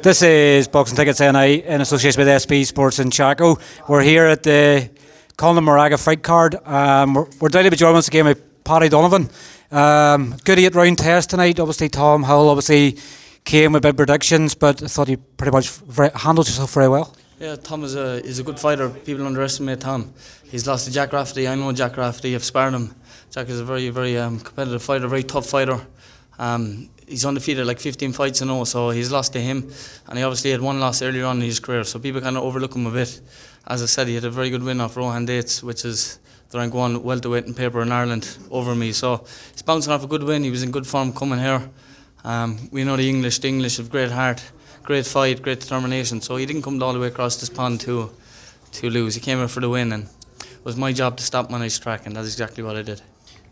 This is Boxing Tickets NI in association with SB Sports in Chaco. We're here at the Conlan fight card. We're delighted to be joined once again by Paddy Donovan. Good 8-round test tonight. Obviously, Tom Hill came with big predictions, but I thought he pretty much handled himself very well. Yeah, Tom is a good fighter. People underestimate Tom. He's lost to Jack Rafferty. I know Jack Rafferty. I've sparred him. Jack is a very, very competitive fighter, very tough fighter. He's undefeated, like 15 fights in a row, so he's lost to him. And he obviously had one loss earlier on in his career, so people kind of overlook him a bit. As I said, he had a very good win off Rohan Dates, which is the rank 1 welterweight in paper in Ireland, over me. So he's bouncing off a good win. He was in good form coming here. We know the English have great heart, great fight, great determination. So he didn't come all the way across this pond to lose. He came here for the win, and it was my job to stop him on his track, and that's exactly what I did.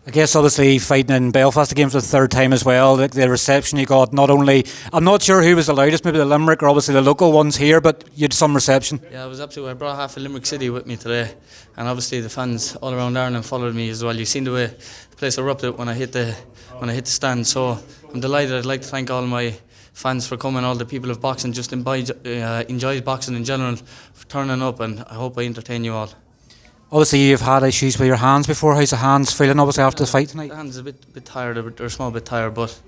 I guess obviously fighting in Belfast again for the third time as well, the reception you got, not only, I'm not sure who was the loudest, maybe the Limerick or obviously the local ones here, but you had some reception. Yeah, it was absolutely, I brought half of Limerick City with me today, and obviously the fans all around Ireland followed me as well. You've seen the way the place erupted when I hit the stand, so I'm delighted. I'd like to thank all my fans for coming, all the people of boxing, just enjoy boxing in general, for turning up, and I hope I entertain you all. Obviously, you've had issues with your hands before. How's the hands feeling, obviously, after the fight tonight? The hands are a bit tired, they're a small bit tired, but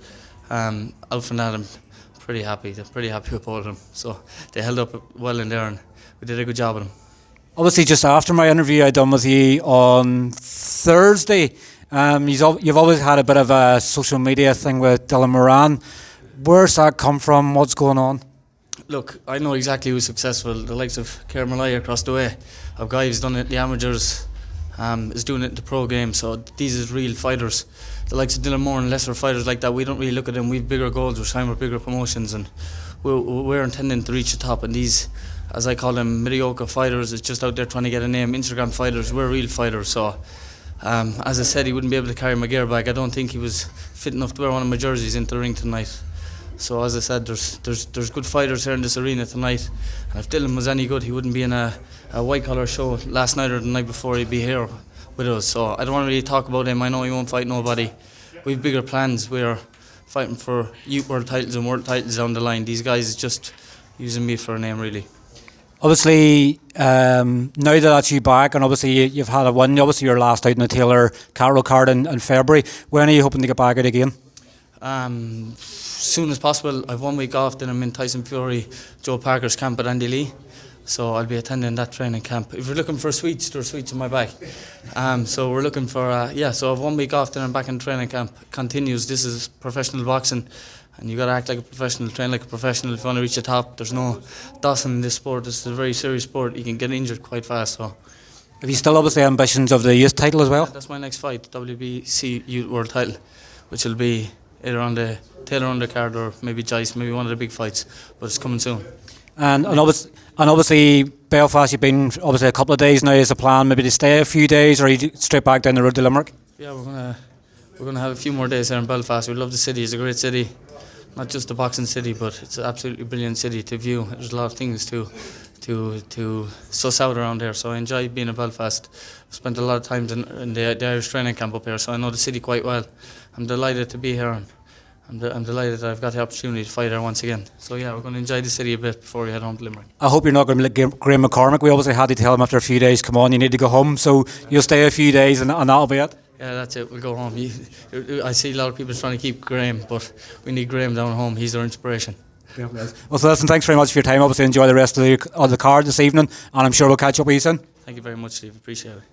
out from that, I'm pretty happy. They're pretty happy with both of them. So they held up well in there, and we did a good job with them. Obviously, just after my interview I done with you on Thursday, you've always had a bit of a social media thing with Dylan Moran. Where's that come from? What's going on? Look, I know exactly who's successful. The likes of Kerr Malaya across the way. A guy who's done it in the amateurs, is doing it in the pro game. So these is real fighters. The likes of Dylan Moran, lesser fighters like that, we don't really look at them. We have bigger goals. We're trying with bigger promotions, and we're intending to reach the top. And these, as I call them, mediocre fighters, is just out there trying to get a name. Instagram fighters, we're real fighters. So, as I said, he wouldn't be able to carry my gear bag. I don't think he was fit enough to wear one of my jerseys into the ring tonight. So as I said, there's good fighters here in this arena tonight, and if Dylan was any good, he wouldn't be in a white collar show last night or the night before. He'd be here with us. So I don't want to really talk about him. I know he won't fight nobody. We have bigger plans. We're fighting for youth world titles and world titles down the line. These guys is just using me for a name, really. Obviously, now that that's you back, and obviously you've had a win. Obviously, your last out in the Taylor Carroll card in February. When are you hoping to get back out again? Soon as possible. I've 1 week off, then I'm in Tyson Fury, Joe Parker's camp at Andy Lee, so I'll be attending that training camp. If you're looking for sweets, there are sweets in my bag. So we're looking for so I've 1 week off, then I'm back in training camp. Continues. This is professional boxing, and you got to act like a professional, train like a professional if you want to reach the top. There's no Dawson in this sport. This is a very serious sport. You can get injured quite fast. So have you still obviously ambitions of the youth title as well? Yeah, that's my next fight, WBC Youth World Title, which will be either on the Taylor undercard or maybe Jice, maybe one of the big fights, but it's coming soon. And obviously Belfast, you've been obviously a couple of days now. Is the plan maybe to stay a few days, or are you straight back down the road to Limerick? Yeah, we're gonna have a few more days here in Belfast. We love the city. It's a great city, not just a boxing city, but it's an absolutely brilliant city to view. There's a lot of things to suss out around here, so I enjoy being in Belfast. I've spent a lot of time in the Irish training camp up here, so I know the city quite well. I'm delighted to be here, and I'm delighted that I've got the opportunity to fight here once again. So yeah, we're going to enjoy the city a bit before we head home to Limerick. I hope you're not going to like Graham McCormick. We obviously had to tell him after a few days, come on, you need to go home, so you'll stay a few days and that'll be it. Yeah, that's it, we'll go home. I see a lot of people trying to keep Graham, but we need Graham down home. He's our inspiration. Yeah, well, so listen, thanks very much for your time. Obviously enjoy the rest of the card this evening, and I'm sure we'll catch up with you soon. Thank you very much, Steve. Appreciate it.